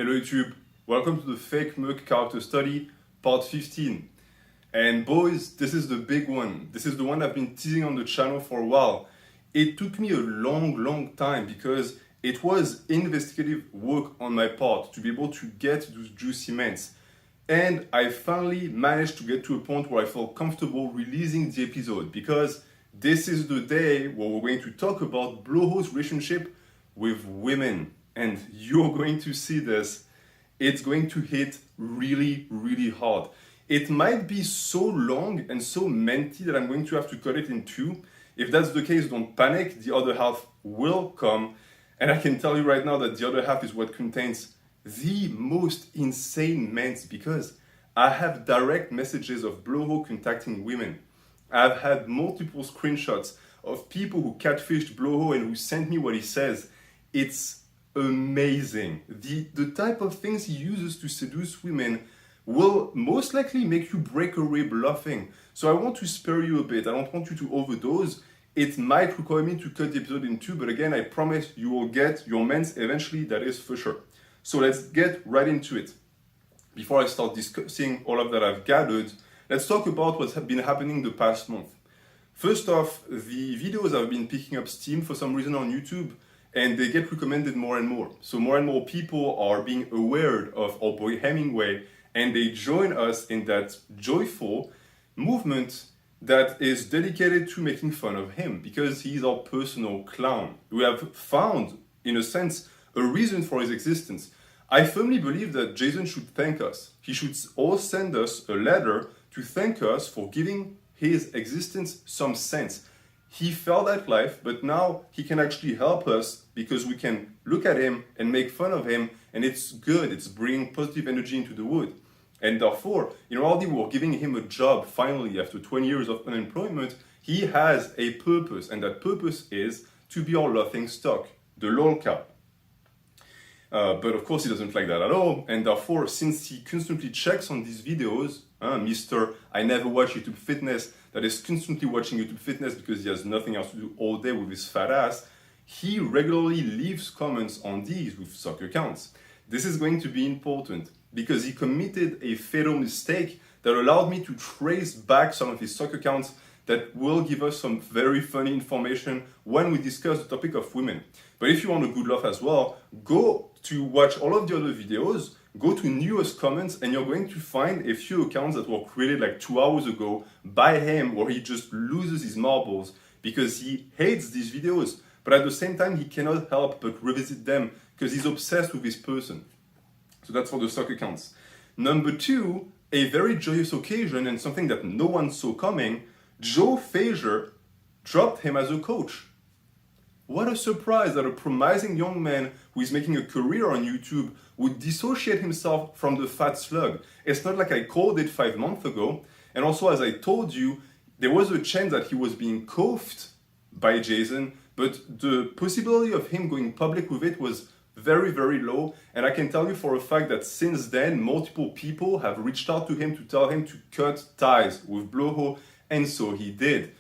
Hello YouTube, welcome to the fake Merc character study, part 15. And boys, this is the big one. This is the one I've been teasing on the channel for a while. It took me a long time because it was investigative work on my part to be able to get those juicy ments. And I finally managed to get to a point where I felt comfortable releasing the episode because this is the day where we're going to talk about Bloho's relationship with women. And you're going to see this. It's going to hit really hard. It might be so long and so menty that I'm going to have to cut it in two. If that's the case, don't panic. The other half will come. And I can tell you right now that the other half is what contains the most insane ments because I have direct messages of Bloho contacting women. I've had multiple screenshots of people who catfished Bloho and who sent me what he says. It's amazing. The type of things he uses to seduce women will most likely make you break away bluffing. So I want to spare you a bit. I don't want you to overdose. It might require me to cut the episode in two, but again, I promise you will get your ments eventually, that is for sure. So let's get right into it. Before I start discussing all of that I've gathered, let's talk about what's been happening the past month. First off, the videos have been picking up steam for some reason on YouTube, and they get recommended more and more. So more and more people are being aware of our boy Hemingway, and they join us in that joyful movement that is dedicated to making fun of him because he's our personal clown. We have found, in a sense, a reason for his existence. I firmly believe that Jason should thank us. He should all send us a letter to thank us for giving his existence some sense. He felt that life, but now he can actually help us because we can look at him and make fun of him, and it's good. It's bringing positive energy into the wood. And therefore, in reality, we're giving him a job finally after 20 years of unemployment. He has a purpose, and that purpose is to be our laughing stock, the lolcat. But of course, he doesn't like that at all, and therefore, since he constantly checks on these videos, Mr. I never watch YouTube Fitness, that is constantly watching YouTube Fitness because he has nothing else to do all day with his fat ass, he regularly leaves comments on these with soccer accounts. This is going to be important because he committed a fatal mistake that allowed me to trace back some of his soccer accounts that will give us some very funny information when we discuss the topic of women. But if you want a good laugh as well, go to watch all of the other videos, go to newest comments, and you're going to find a few accounts that were created like 2 hours ago by him where he just loses his marbles because he hates these videos. But at the same time, he cannot help but revisit them because he's obsessed with his person. So that's for the soccer accounts. Number two, a very joyous occasion and something that no one saw coming, Joe Frazier dropped him as a coach. What a surprise that a promising young man who is making a career on YouTube would dissociate himself from the fat slug. It's not like I called it 5 months ago. And also, as I told you, there was a chance that he was being coughed by Jason, but the possibility of him going public with it was very low. And I can tell you for a fact that since then, multiple people have reached out to him to tell him to cut ties with Bloho, and so he did.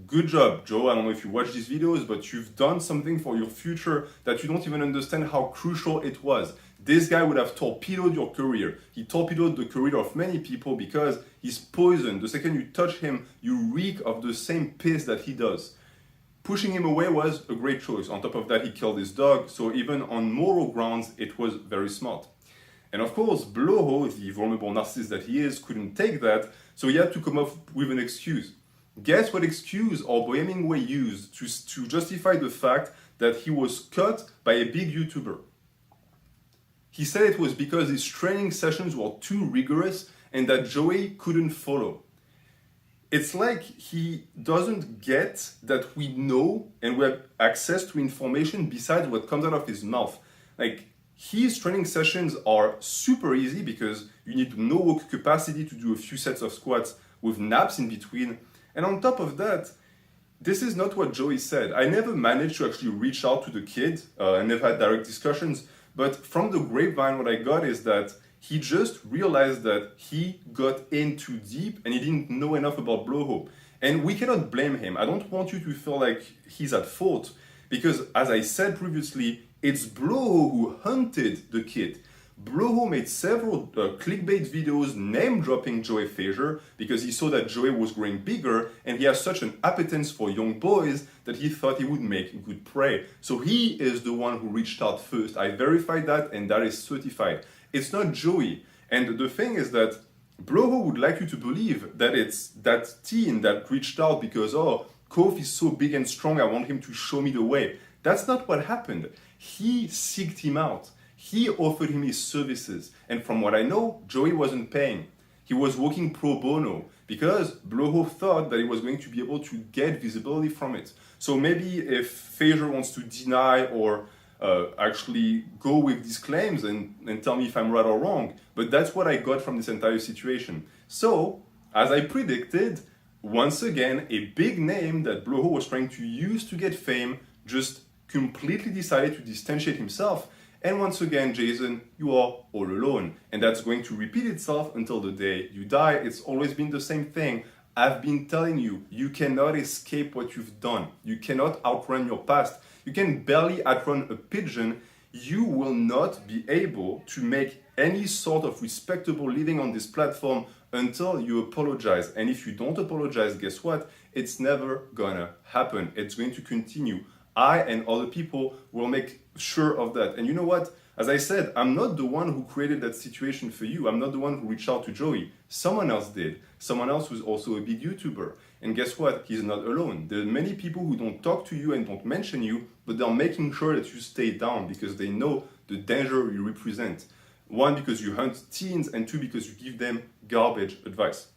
Good job, Joe. I don't know if you watch these videos, but you've done something for your future that you don't even understand how crucial it was. This guy would have torpedoed your career. He torpedoed the career of many people because he's poison. The second you touch him, you reek of the same piss that he does. Pushing him away was a great choice. On top of that, he killed his dog, so even on moral grounds, it was very smart. And of course, Bloho, the vulnerable narcissist that he is, couldn't take that, so he had to come up with an excuse. Guess what excuse our boy Hemingway used to justify the fact that he was cut by a big YouTuber? He said it was because his training sessions were too rigorous and that Joey couldn't follow. It's like he doesn't get that we know and we have access to information besides what comes out of his mouth. Like, his training sessions are super easy because you need no work capacity to do a few sets of squats with naps in between. And on top of that, this is not what Joey said. I never managed to actually reach out to the kid. I never had direct discussions. But from the grapevine, what I got is that he just realized that he got in too deep and he didn't know enough about Bloho. And we cannot blame him. I don't want you to feel like he's at fault because, as I said previously, it's Bloho who hunted the kid. Bloho made several clickbait videos name-dropping Joey Frazier because he saw that Joey was growing bigger and he has such an appetence for young boys that he thought he would make good prey. So he is the one who reached out first. I verified that and that is certified. It's not Joey. And the thing is that Bloho would like you to believe that it's that teen that reached out because, oh, Kof is so big and strong, I want him to show me the way. That's not what happened. He seeked him out. He offered him his services. And from what I know, Joey wasn't paying. He was working pro bono because Bloho thought that he was going to be able to get visibility from it. So maybe if Frazier wants to deny or actually go with these claims and tell me if I'm right or wrong, but that's what I got from this entire situation. So, as I predicted, once again, a big name that Bloho was trying to use to get fame just completely decided to distantiate himself. And once again, Jason, you are all alone. And that's going to repeat itself until the day you die. It's always been the same thing. I've been telling you, you cannot escape what you've done. You cannot outrun your past. You can barely outrun a pigeon. You will not be able to make any sort of respectable living on this platform until you apologize. And if you don't apologize, guess what? It's never gonna happen. It's going to continue. I and other people will make sure of that. And you know what? As I said, I'm not the one who created that situation for you. I'm not the one who reached out to Joey. Someone else did. Someone else who's also a big YouTuber. And guess what? He's not alone. There are many people who don't talk to you and don't mention you, but they're making sure that you stay down because they know the danger you represent. One, because you hunt teens, and two, because you give them garbage advice.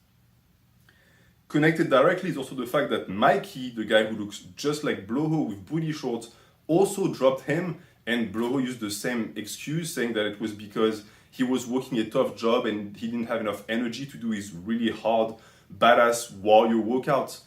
Connected directly is also the fact that Mikey, the guy who looks just like Bloho with booty shorts, also dropped him, and Bloho used the same excuse, saying that it was because he was working a tough job and he didn't have enough energy to do his really hard, badass warrior workouts.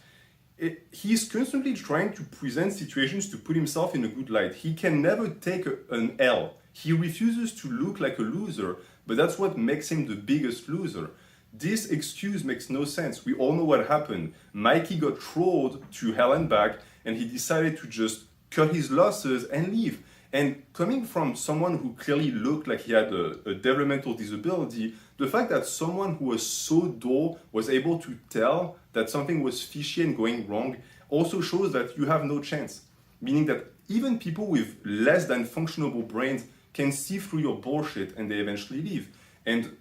He's constantly trying to present situations to put himself in a good light. He can never take an L. He refuses to look like a loser, but that's what makes him the biggest loser. This excuse makes no sense. We all know what happened. Mikey got trolled to hell and back, and he decided to just cut his losses and leave. And coming from someone who clearly looked like he had a developmental disability, the fact that someone who was so dull was able to tell that something was fishy and going wrong also shows that you have no chance. Meaning that even people with less than functional brains can see through your bullshit and they eventually leave. And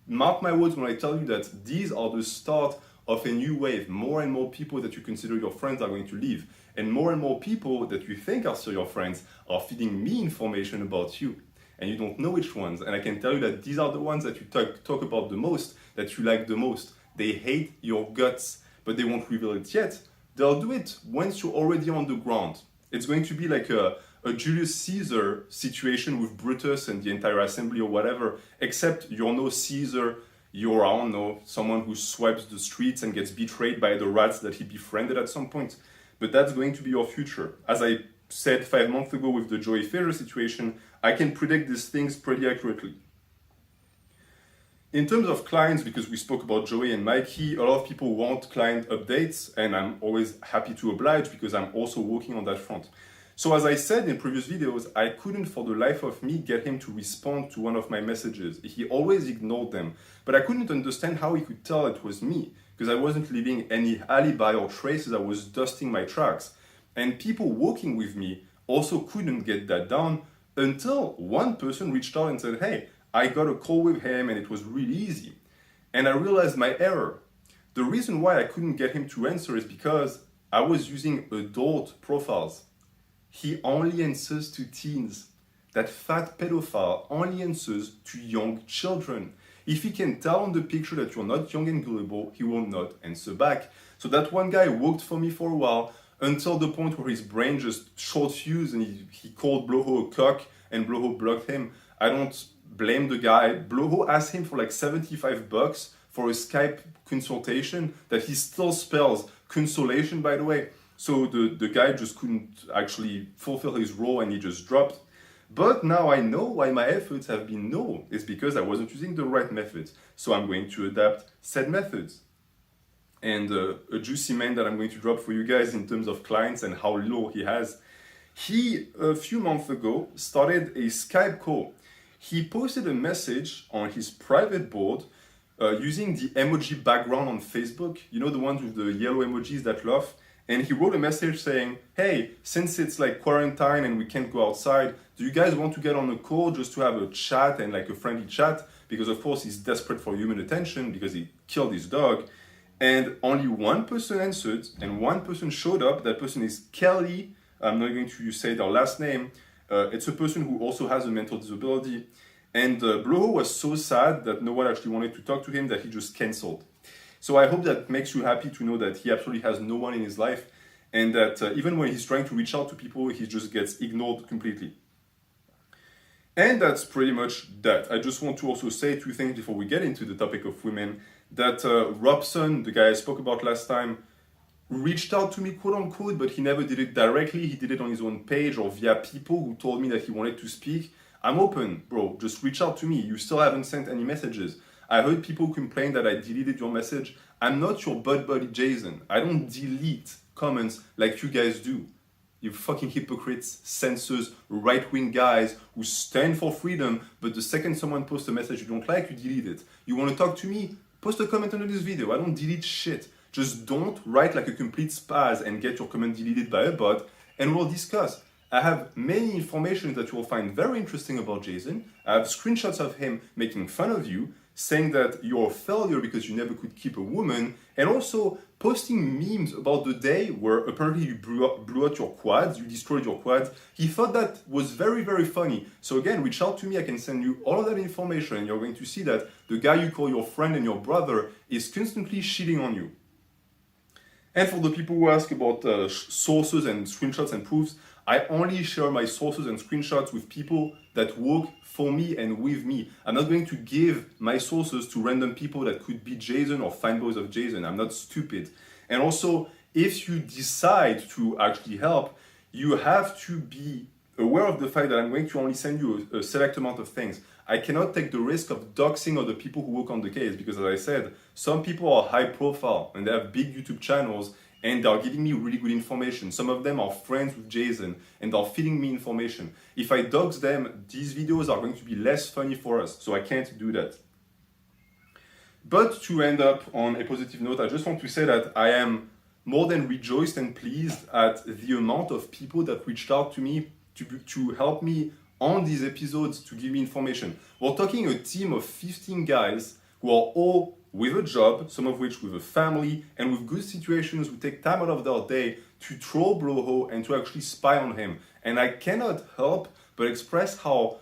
mark my words when I tell you that these are the start of a new wave. More and more people that you consider your friends are going to leave. And more people that you think are still your friends are feeding me information about you. And you don't know which ones. And I can tell you that these are the ones that you talk about the most, that you like the most. They hate your guts, but they won't reveal it yet. They'll do it once you're already on the ground. It's going to be like a Julius Caesar situation with Brutus and the entire assembly or whatever, except you're no Caesar, you're, I don't know, someone who swipes the streets and gets betrayed by the rats that he befriended at some point. But that's going to be your future. As I said 5 months ago with the Joey Frazier situation, I can predict these things pretty accurately. In terms of clients, because we spoke about Joey and Mikey, a lot of people want client updates, and I'm always happy to oblige because I'm also working on that front. So as I said in previous videos, I couldn't for the life of me get him to respond to one of my messages. He always ignored them, but I couldn't understand how he could tell it was me, because I wasn't leaving any alibi or traces. I was dusting my tracks. And people working with me also couldn't get that down until one person reached out and said, hey, I got a call with him and it was really easy. And I realized my error. The reason why I couldn't get him to answer is because I was using adult profiles. He only answers to teens. That fat pedophile only answers to young children. If he can tell on the picture that you're not young and gullible, he will not answer back. So that one guy worked for me for a while until the point where his brain just short fused and he called Bloho a cock and Bloho blocked him. I don't blame the guy. Bloho asked him for like $75 for a Skype consultation that he still spells consolation, by the way. So the guy just couldn't actually fulfill his role and he just dropped. But now I know why my efforts have been null. It's because I wasn't using the right methods. So I'm going to adapt said methods. And a juicy man that I'm going to drop for you guys in terms of clients and how low he has. He, a few months ago, started a Skype call. he posted a message on his private board using the emoji background on Facebook, you know, the ones with the yellow emojis that laugh. And he wrote a message saying, hey, since it's like quarantine and we can't go outside, do you guys want to get on a call just to have a chat and like a friendly chat? Because of course he's desperate for human attention because he killed his dog. And only one person answered and one person showed up. That person is Kelly. I'm not going to say their last name. It's a person who also has a mental disability. And Bloho was so sad that no one actually wanted to talk to him that he just canceled. So I hope that makes you happy to know that he absolutely has no one in his life and that even when he's trying to reach out to people, he just gets ignored completely. And that's pretty much that. I just want to also say two things before we get into the topic of women, that Robson, the guy I spoke about last time, reached out to me, quote unquote, but he never did it directly. He did it on his own page or via people who told me that he wanted to speak. I'm open, bro. Just reach out to me. You still haven't sent any messages. I heard people complain that I deleted your message. I'm not your bud buddy Jason. I don't delete comments like you guys do. You fucking hypocrites, censors, right-wing guys who stand for freedom, but the second someone posts a message you don't like, you delete it. You want to talk to me? Post a comment under this video. I don't delete shit. Just don't write like a complete spaz and get your comment deleted by a bot, and we'll discuss. I have many information that you will find very interesting about Jason. I have screenshots of him making fun of you, saying that you're a failure because you never could keep a woman, and also posting memes about the day where apparently you blew out your quads, you destroyed your quads. He thought that was very, very funny. So again, reach out to me, I can send you all of that information, and you're going to see that the guy you call your friend and your brother is constantly shitting on you. And for the people who ask about sources and screenshots and proofs, I only share my sources and screenshots with people that work for me and with me. I'm not going to give my sources to random people that could be Jason or fanboys of Jason. I'm not stupid. And also, if you decide to actually help, you have to be aware of the fact that I'm going to only send you a select amount of things. I cannot take the risk of doxing other people who work on the case because, as I said, some people are high profile and they have big YouTube channels and they're giving me really good information. Some of them are friends with Jason and they're feeding me information. If I dox them, these videos are going to be less funny for us, so I can't do that. But to end up on a positive note, I just want to say that I am more than rejoiced and pleased at the amount of people that reached out to me to help me on these episodes to give me information. We're talking a team of 15 guys who are all with a job, some of which with a family, and with good situations who take time out of their day to troll Bloho and to actually spy on him. And I cannot help but express how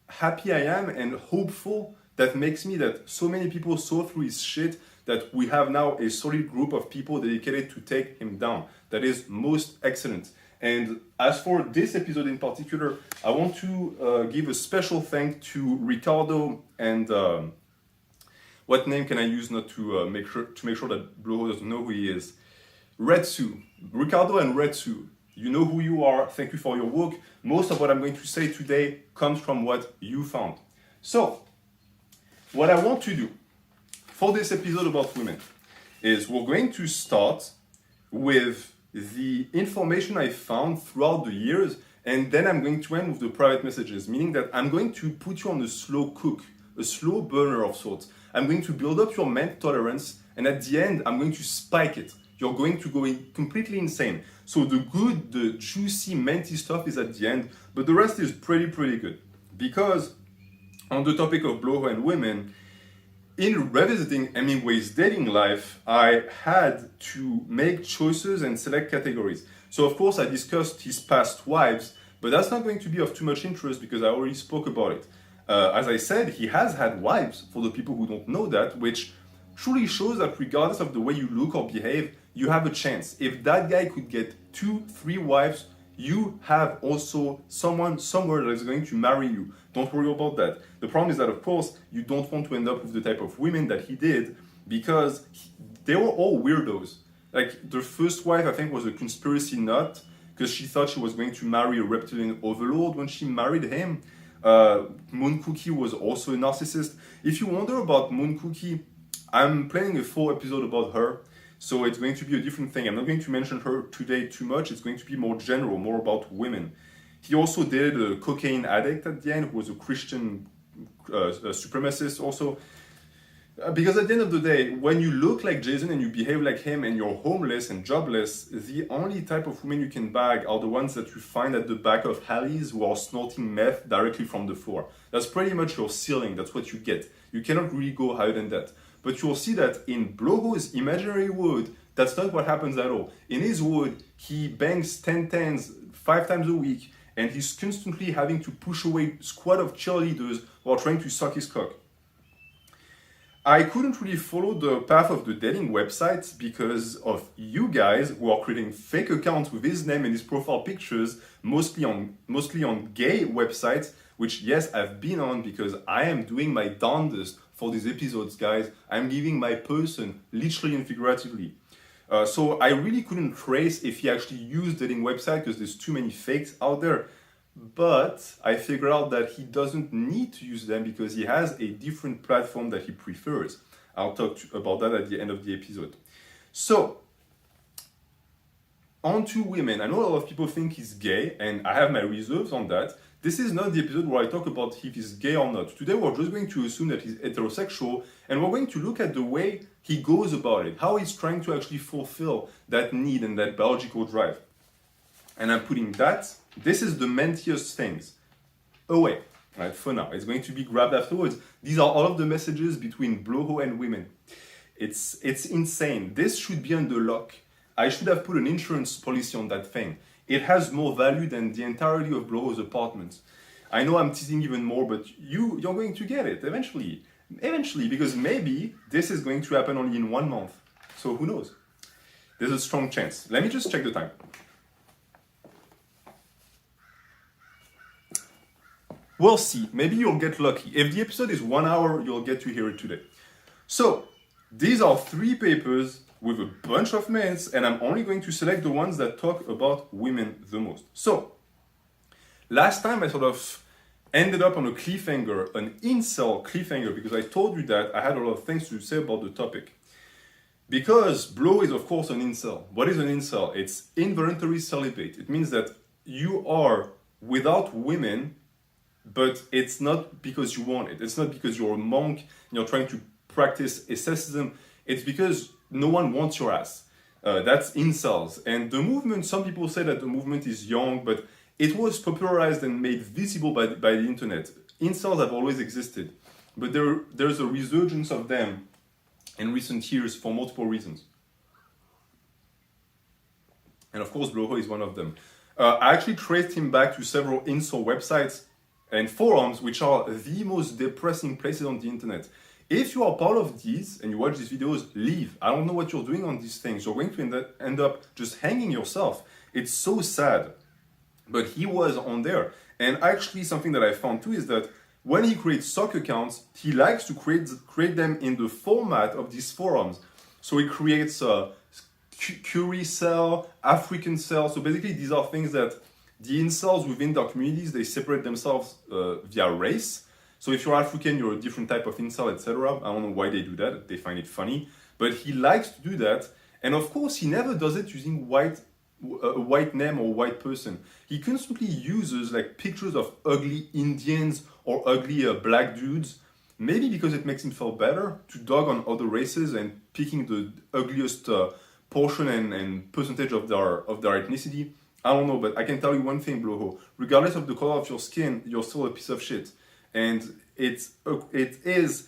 happy I am and hopeful that makes me that so many people saw through his shit that we have now a solid group of people dedicated to take him down. That is most excellent. And as for this episode in particular, I want to give a special thank to Ricardo and what name can I use not to make sure that Bloho doesn't know who he is? Retsu. Ricardo and Retsu. You know who you are. Thank you for your work. Most of what I'm going to say today comes from what you found. So, what I want to do for this episode about women is we're going to start with the information I found throughout the years, and then I'm going to end with the private messages, meaning that I'm going to put you on a slow cook, a slow burner of sorts. I'm going to build up your ment tolerance, and at the end, I'm going to spike it. You're going to go completely insane. So the good, the juicy, menty stuff is at the end, but the rest is pretty good. Because on the topic of Bloho and women, in revisiting Hemingway's dating life, I had to make choices and select categories. So of course I discussed his past wives, but that's not going to be of too much interest because I already spoke about it. As I said, he has had wives, for the people who don't know that, which truly shows that regardless of the way you look or behave, you have a chance. If that guy could get 2-3 wives, you have also someone somewhere that is going to marry you. Don't worry about that. The problem is that, of course, you don't want to end up with the type of women that he did because they were all weirdos. Like, the first wife, I think, was a conspiracy nut because she thought she was going to marry a reptilian overlord when she married him. Moon Cookie was also a narcissist. If you wonder about Moon Cookie, I'm planning a full episode about her. So it's going to be a different thing. I'm not going to mention her today too much. It's going to be more general, more about women. He also dated a cocaine addict at the end who was a Christian supremacist also. Because at the end of the day, when you look like Jason and you behave like him and you're homeless and jobless, the only type of women you can bag are the ones that you find at the back of alleys who are snorting meth directly from the floor. That's pretty much your ceiling. That's what you get. You cannot really go higher than that. But you'll see that in Bloho's imaginary world, that's not what happens at all. In his world, he bangs 10 tens 5 times a week, and he's constantly having to push away a squad of cheerleaders while trying to suck his cock. I couldn't really follow the path of the dating websites because of you guys who are creating fake accounts with his name and his profile pictures, mostly on gay websites, which yes, I've been on because I am doing my darndest for these episodes, guys. I'm giving my person, literally and figuratively. So I really couldn't trace if he actually used dating website because there's too many fakes out there. But I figured out that he doesn't need to use them because he has a different platform that he prefers. I'll talk about that at the end of the episode. So, on to women. I know a lot of people think he's gay, and I have my reserves on that. This is not the episode where I talk about if he's gay or not. Today we're just going to assume that he's heterosexual, and we're going to look at the way he goes about it, how he's trying to actually fulfill that need and that biological drive. And I'm putting that, this is the mentiest things, away, right, for now. It's going to be grabbed afterwards. These are all of the messages between Bloho and women. It's insane. This should be under lock. I should have put an insurance policy on that thing. It has more value than the entirety of Bloho's apartments. I know I'm teasing even more, but you're going to get it eventually. Eventually, because maybe this is going to happen only in 1 month. So who knows? There's a strong chance. Let me just check the time. We'll see. Maybe you'll get lucky. If the episode is 1 hour, you'll get to hear it today. So, these are 3 papers with a bunch of men's, and I'm only going to select the ones that talk about women the most. So, last time I sort of ended up on a cliffhanger, an incel cliffhanger, because I told you that I had a lot of things to say about the topic. Because Bloho is, of course, an incel. What is an incel? It's involuntary celibate. It means that you are without women, but it's not because you want it. It's not because you're a monk and you're trying to practice asceticism. It's because no one wants your ass. That's incels. And the movement, some people say that the movement is young, but it was popularized and made visible by the internet. Incels have always existed, but there's a resurgence of them in recent years for multiple reasons. And of course, Bloho is one of them. I actually traced him back to several incel websites and forums, which are the most depressing places on the internet. If you are part of these and you watch these videos, leave. I don't know what you're doing on these things. You're going to end up just hanging yourself. It's so sad. But he was on there. And actually something that I found too is that when he creates stock accounts, he likes to create them in the format of these forums. So he creates a Curie cell, African cell. So basically these are things that the incels within their communities, they separate themselves via race. So if you're African, you're a different type of incel, etc. I don't know why they do that. They find it funny. But he likes to do that. And of course, he never does it using a white name or white person. He constantly uses like pictures of ugly Indians or ugly black dudes. Maybe because it makes him feel better to dog on other races and picking the ugliest portion and percentage of their ethnicity. I don't know, but I can tell you one thing, Bloho. Regardless of the color of your skin, you're still a piece of shit. And it is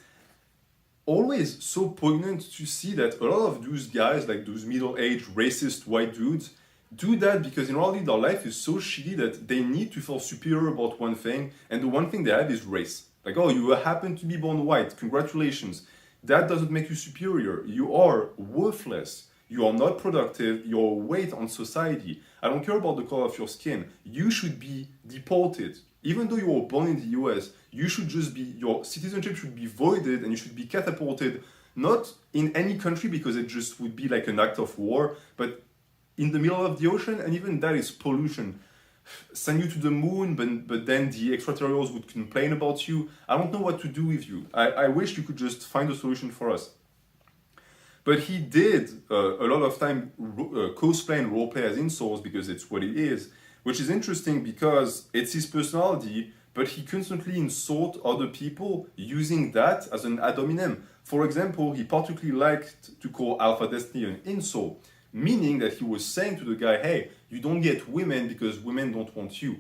always so poignant to see that a lot of those guys, like those middle-aged, racist white dudes, do that because in reality their life is so shitty that they need to feel superior about one thing, and the one thing they have is race. Like, oh, you happen to be born white, congratulations. That doesn't make you superior. You are worthless. You are not productive. You're a weight on society. I don't care about the color of your skin. You should be deported. Even though you were born in the US, you should just be, your citizenship should be voided and you should be catapulted, not in any country because it just would be like an act of war, but in the middle of the ocean, and even that is pollution. Send you to the moon, but then the extraterrestrials would complain about you. I don't know what to do with you. I wish you could just find a solution for us. But he did a lot of time cosplay and roleplay as incels because it's what it is. which is interesting because it's his personality, but he constantly insults other people using that as an ad hominem. For example, he particularly liked to call Alpha Destiny an insult, meaning that he was saying to the guy, hey, you don't get women because women don't want you.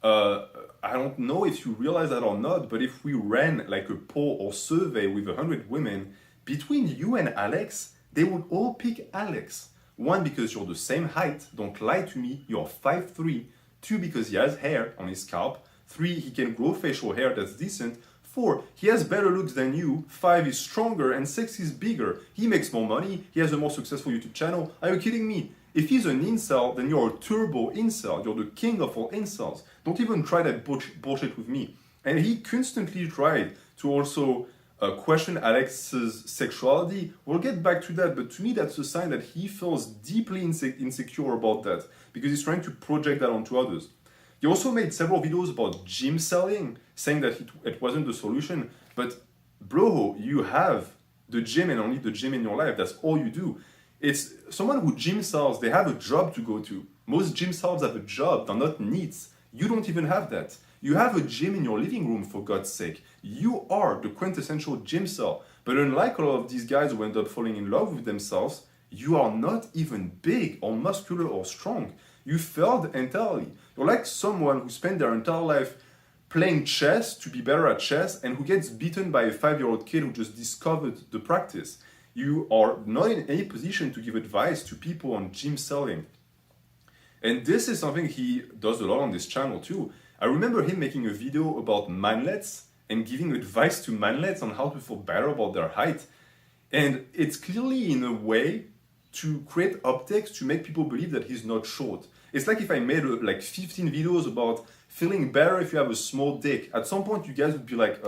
I don't know if you realize that or not, but if we ran like a poll or survey with 100 women, between you and Alex, they would all pick Alex. One, because you're the same height, don't lie to me, you're 5'3". Two, because he has hair on his scalp. Three, he can grow facial hair that's decent. Four, he has better looks than you. Five, he's stronger. And six, he's bigger. He makes more money. He has a more successful YouTube channel. Are you kidding me? If he's an incel, then you're a turbo incel. You're the king of all incels. Don't even try that bullshit with me. And he constantly tried to also question Alex's sexuality. We'll get back to that, but to me that's a sign that he feels deeply insecure about that because he's trying to project that onto others. He also made several videos about gym selling, saying that it wasn't the solution. But Bloho, you have the gym and only the gym in your life. That's all you do. It's someone who gym sells, they have a job to go to. Most gym sellers have a job, they're not needs. You don't even have that. You have a gym in your living room, for God's sake. You are the quintessential gym sell. But unlike a lot of these guys who end up falling in love with themselves, you are not even big or muscular or strong. You failed entirely. You're like someone who spent their entire life playing chess to be better at chess and who gets beaten by a 5-year-old kid who just discovered the practice. You are not in any position to give advice to people on gym selling. And this is something he does a lot on this channel too. I remember him making a video about manlets and giving advice to manlets on how to feel better about their height. And it's clearly in a way to create optics to make people believe that he's not short. It's like if I made like 15 videos about feeling better if you have a small dick. At some point you guys would be like,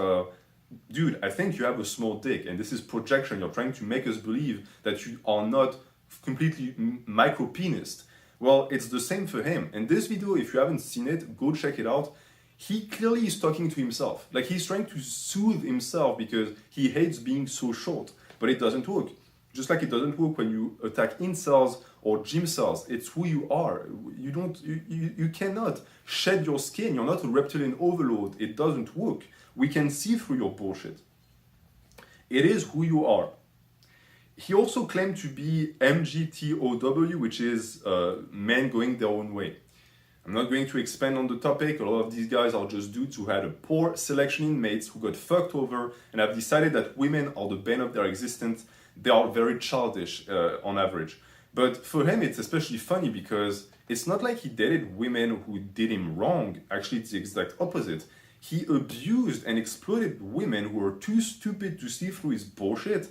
dude, I think you have a small dick and this is projection. You're trying to make us believe that you are not completely micro-penised. Well, it's the same for him. And this video, if you haven't seen it, go check it out. He clearly is talking to himself. Like he's trying to soothe himself because he hates being so short, but it doesn't work. Just like it doesn't work when you attack incels or gym cells. It's who you are. You cannot shed your skin. You're not a reptilian overload. It doesn't work. We can see through your bullshit. It is who you are. He also claimed to be MGTOW, which is men going their own way. I'm not going to expand on the topic. A lot of these guys are just dudes who had a poor selection in mates, who got fucked over, and have decided that women are the bane of their existence. They are very childish on average. But for him, it's especially funny because it's not like he dated women who did him wrong. Actually, it's the exact opposite. He abused and exploited women who were too stupid to see through his bullshit.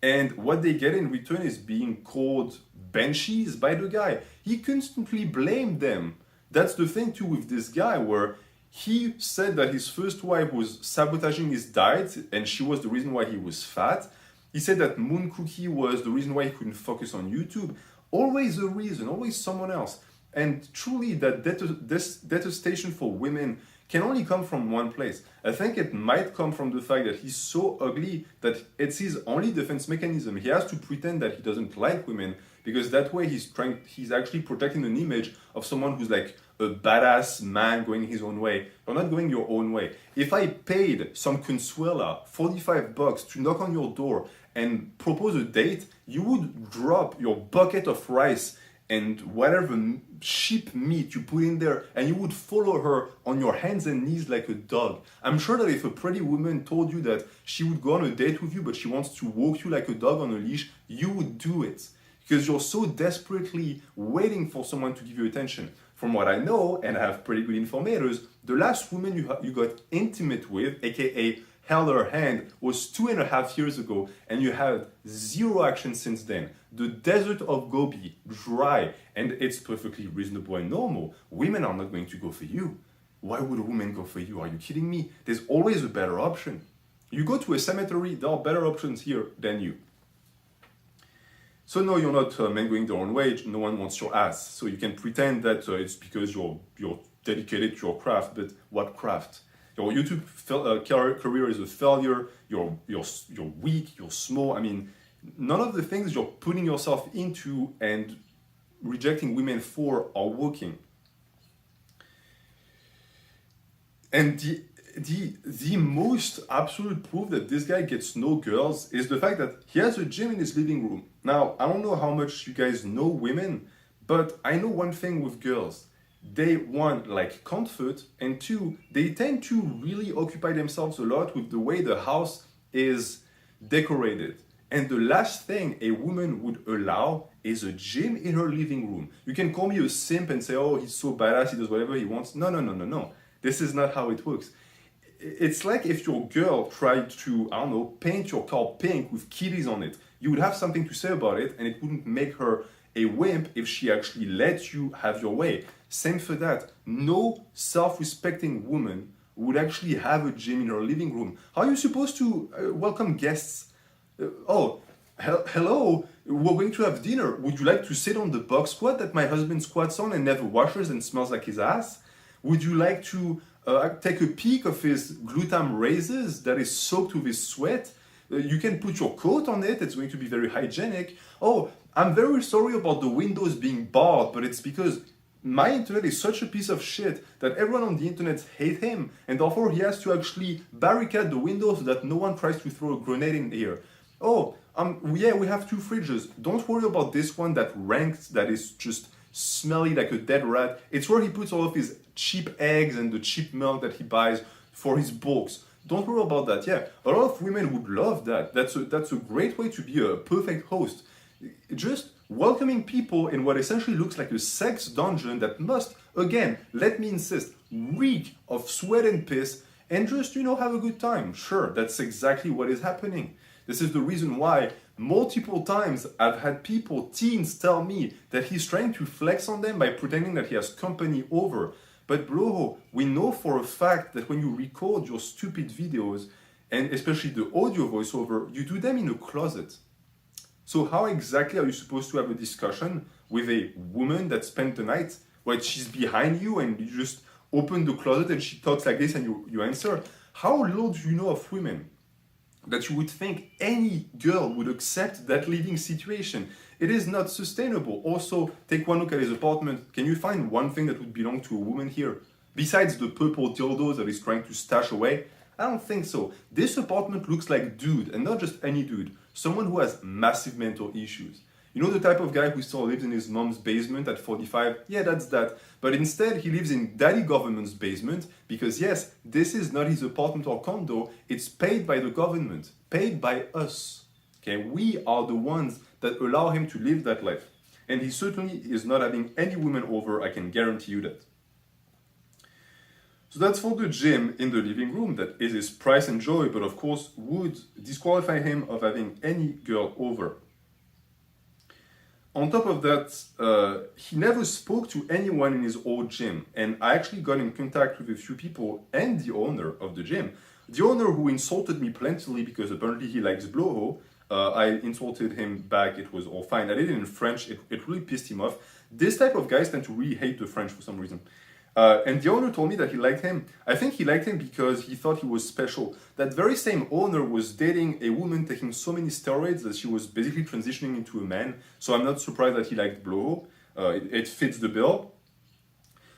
And what they get in return is being called banshees by the guy. He constantly blamed them. That's the thing too with this guy, where he said that his first wife was sabotaging his diet and she was the reason why he was fat. He said that Moon Cookie was the reason why he couldn't focus on YouTube. Always a reason, always someone else. And truly that detestation for women can only come from one place. I think it might come from the fact that he's so ugly that it's his only defense mechanism. He has to pretend that he doesn't like women because that way he's actually protecting an image of someone who's like a badass man going his own way. You're not going your own way. If I paid some Consuela $45 to knock on your door and propose a date, you would drop your bucket of rice and whatever sheep meat you put in there, and you would follow her on your hands and knees like a dog. I'm sure that if a pretty woman told you that she would go on a date with you, but she wants to walk you like a dog on a leash, you would do it. Because you're so desperately waiting for someone to give you attention. From what I know, and I have pretty good informators, the last woman you got intimate with, aka held her hand, was 2.5 years ago, and you had zero action since then. The desert of Gobi, dry, and it's perfectly reasonable and normal. Women are not going to go for you. Why would a woman go for you? Are you kidding me? There's always a better option. You go to a cemetery, there are better options here than you. So no, you're not men going their own way, no one wants your ass. So you can pretend that it's because you're dedicated to your craft, but what craft? Your YouTube career is a failure, you're weak, you're small. I mean, none of the things you're putting yourself into and rejecting women for are working. And the most absolute proof that this guy gets no girls is the fact that he has a gym in his living room. Now, I don't know how much you guys know women, but I know one thing with girls. They want like comfort, and two, they tend to really occupy themselves a lot with the way the house is decorated. And the last thing a woman would allow is a gym in her living room. You can call me a simp and say, oh, he's so badass, he does whatever he wants. No, no, no, no, no. This is not how it works. It's like if your girl tried to, I don't know, paint your car pink with kitties on it. You would have something to say about it, and it wouldn't make her a wimp if she actually let you have your way. Same for that. No self-respecting woman would actually have a gym in her living room. How are you supposed to welcome guests? Hello, we're going to have dinner. Would you like to sit on the box squat that my husband squats on and never washes and smells like his ass? Would you like to take a peek of his glutam razors that is soaked with his sweat? You can put your coat on it, it's going to be very hygienic. Oh, I'm very sorry about the windows being barred, but it's because my internet is such a piece of shit that everyone on the internet hates him, and therefore he has to actually barricade the windows so that no one tries to throw a grenade in here. Oh, yeah, we have 2 fridges. Don't worry about this one that ranks, that is just smelly like a dead rat. It's where he puts all of his cheap eggs and the cheap milk that he buys for his bulks. Don't worry about that. Yeah, a lot of women would love that. That's a great way to be a perfect host. Just welcoming people in what essentially looks like a sex dungeon that must, again, let me insist, reek of sweat and piss, and just, have a good time. Sure, that's exactly what is happening. This is the reason why multiple times I've had teens tell me that he's trying to flex on them by pretending that he has company over. But Bloho, we know for a fact that when you record your stupid videos, and especially the audio voiceover, you do them in a closet. So how exactly are you supposed to have a discussion with a woman that spent the night while she's behind you and you just open the closet and she talks like this and you answer? How little do you know of women that you would think any girl would accept that living situation? It is not sustainable. Also, take one look at his apartment. Can you find one thing that would belong to a woman here? Besides the purple dildos that he's trying to stash away? I don't think so. This apartment looks like dude, and not just any dude. Someone who has massive mental issues. You know the type of guy who still lives in his mom's basement at 45? Yeah, that's that. But instead, he lives in daddy government's basement because yes, this is not his apartment or condo. It's paid by the government, paid by us. Okay, we are the ones that allow him to live that life. And he certainly is not having any women over, I can guarantee you that. So that's for the gym in the living room. That is his price and joy, but of course would disqualify him of having any girl over. On top of that, he never spoke to anyone in his old gym, and I actually got in contact with a few people and the owner of the gym. The owner who insulted me plentifully because apparently he likes Bloho. I insulted him back, it was all fine. I did it in French, it really pissed him off. This type of guys tend to really hate the French for some reason. And the owner told me that he liked him. I think he liked him because he thought he was special. That very same owner was dating a woman taking so many steroids that she was basically transitioning into a man. So I'm not surprised that he liked Bloho. It fits the bill.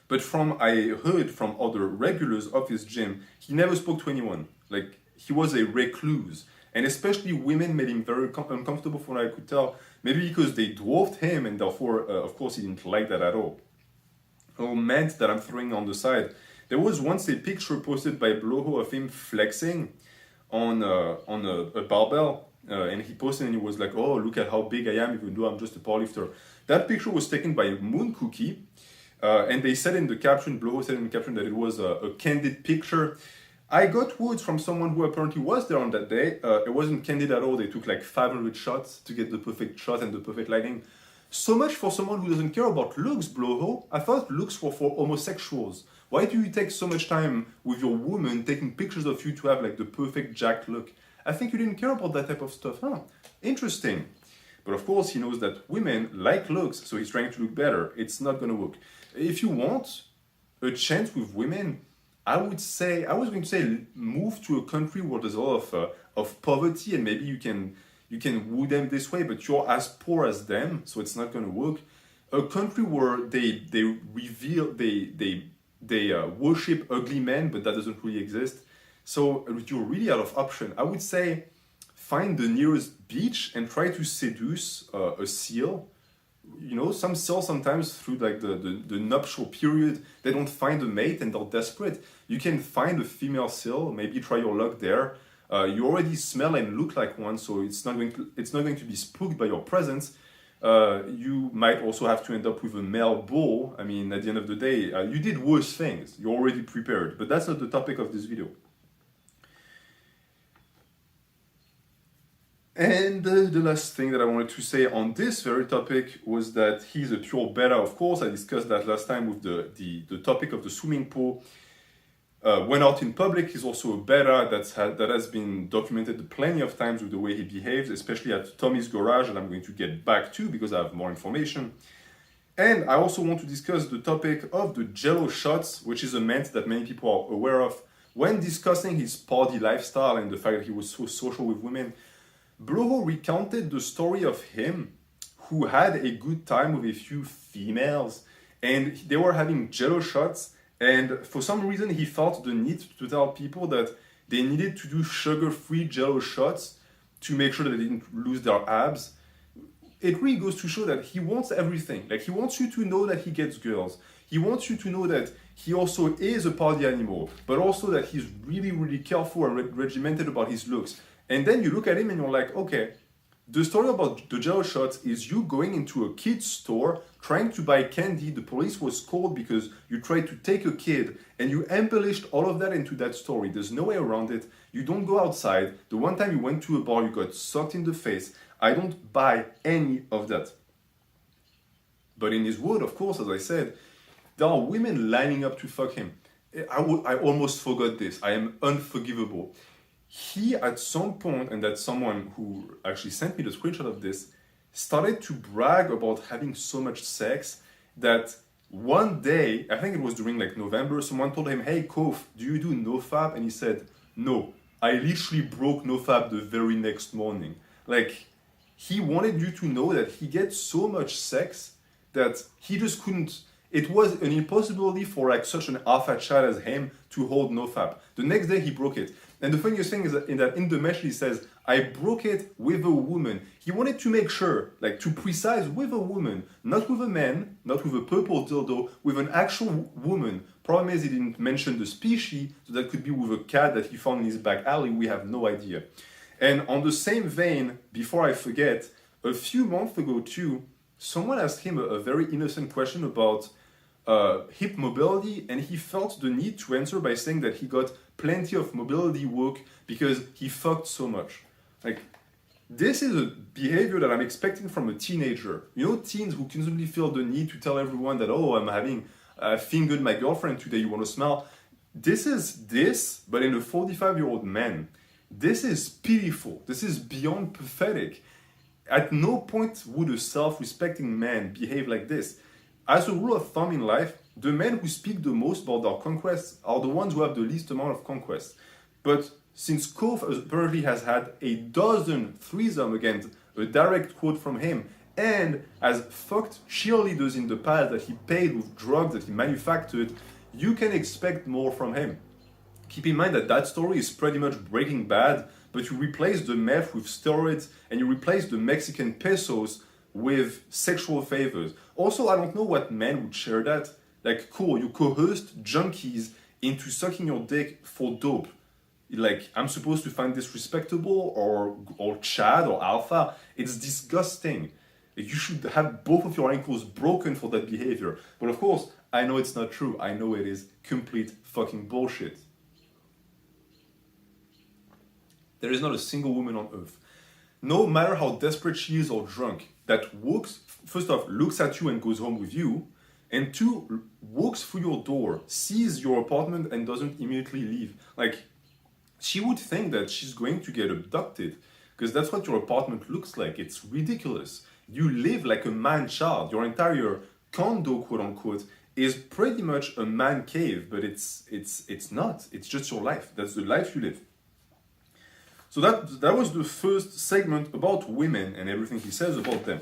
But I heard from other regulars of his gym, he never spoke to anyone. Like, he was a recluse. And especially women made him very uncomfortable from what I could tell. Maybe because they dwarfed him and therefore, of course, he didn't like that at all. Or ment that I'm throwing on the side. There was once a picture posted by Bloho of him flexing on a barbell. And he posted and he was like, oh, look at how big I am even though I'm just a powerlifter. That picture was taken by Moon Cookie. And they said in the caption, Bloho said in the caption that it was a candid picture. I got words from someone who apparently was there on that day. It wasn't candid at all. They took like 500 shots to get the perfect shot and the perfect lighting. So much for someone who doesn't care about looks, Bloho. I thought looks were for homosexuals. Why do you take so much time with your woman taking pictures of you to have like the perfect jacked look? I think you didn't care about that type of stuff. Huh? Interesting. But of course he knows that women like looks, so he's trying to look better. It's not gonna work. If you want a chance with women, I was going to say move to a country where there's a lot of poverty and maybe you can woo them this way, but you're as poor as them, so it's not going to work. A country where they they worship ugly men, but that doesn't really exist. So you're really out of option. I would say find the nearest beach and try to seduce a seal. You know, some seals sometimes through like the nuptial period, they don't find a mate and they're desperate. You can find a female seal, maybe try your luck there. You already smell and look like one, so it's not going to be spooked by your presence. You might also have to end up with a male bull. I mean, at the end of the day, you did worse things. You're already prepared, but that's not the topic of this video. And the last thing that I wanted to say on this very topic was that he's a pure beta, of course. I discussed that last time with the topic of the swimming pool. When out in public, he's also a beta that has been documented plenty of times with the way he behaves, especially at Tommy's garage, and I'm going to get back to because I have more information. And I also want to discuss the topic of the Jello shots, which is a ment that many people are aware of. When discussing his party lifestyle and the fact that he was so social with women, Bloho recounted the story of him who had a good time with a few females and they were having Jello shots, and for some reason he felt the need to tell people that they needed to do sugar-free Jello shots to make sure that they didn't lose their abs. It really goes to show that he wants everything. Like, he wants you to know that he gets girls. He wants you to know that he also is a party animal, but also that he's really, really careful and regimented about his looks. And then you look at him and you're like, okay, the story about the Jello shots is you going into a kid's store, trying to buy candy. The police was called because you tried to take a kid, and you embellished all of that into that story. There's no way around it. You don't go outside. The one time you went to a bar, you got sucked in the face. I don't buy any of that. But in his word, of course, as I said, there are women lining up to fuck him. I almost forgot this. I am unforgivable. He, at some point, and that's someone who actually sent me the screenshot of this, started to brag about having so much sex that one day, I think it was during like November, someone told him, hey, Kof, do you do nofap? And he said, no, I literally broke nofap the very next morning. Like, he wanted you to know that he gets so much sex that he just couldn't. It was an impossibility for like such an alpha child as him to hold nofap. The next day he broke it. And the funniest thing is that in the message he says, I broke it with a woman. He wanted to make sure, like to precise, with a woman, not with a man, not with a purple dildo, with an actual woman. Problem is he didn't mention the species, so that could be with a cat that he found in his back alley, we have no idea. And on the same vein, before I forget, a few months ago too, someone asked him a very innocent question about hip mobility, and he felt the need to answer by saying that he got plenty of mobility work because he fucked so much. Like, this is a behavior that I'm expecting from a teenager. You know, teens who constantly feel the need to tell everyone that, oh, I'm having fingered my girlfriend today, you want to smell? This is this, but in a 45-year-old man. This is pitiful. This is beyond pathetic. At no point would a self-respecting man behave like this. As a rule of thumb in life, the men who speak the most about their conquests are the ones who have the least amount of conquests. But since Kof apparently has had a dozen threesome, again, a direct quote from him, and has fucked cheerleaders in the past that he paid with drugs that he manufactured, you can expect more from him. Keep in mind that that story is pretty much Breaking Bad, but you replace the meth with steroids and you replace the Mexican pesos with sexual favors. Also, I don't know what man would share that. Like, cool, you coerced junkies into sucking your dick for dope. Like, I'm supposed to find this respectable or Chad or alpha? It's disgusting. You should have both of your ankles broken for that behavior. But of course, I know it's not true. I know it is complete fucking bullshit. There is not a single woman on earth, no matter how desperate she is or drunk, that walks, first off, looks at you and goes home with you, and two, walks through your door, sees your apartment and doesn't immediately leave. Like, she would think that she's going to get abducted, because that's what your apartment looks like. It's ridiculous. You live like a man-child. Your entire condo, quote unquote, is pretty much a man cave, but it's not. It's just your life. That's the life you live. So that was the first segment about women and everything he says about them.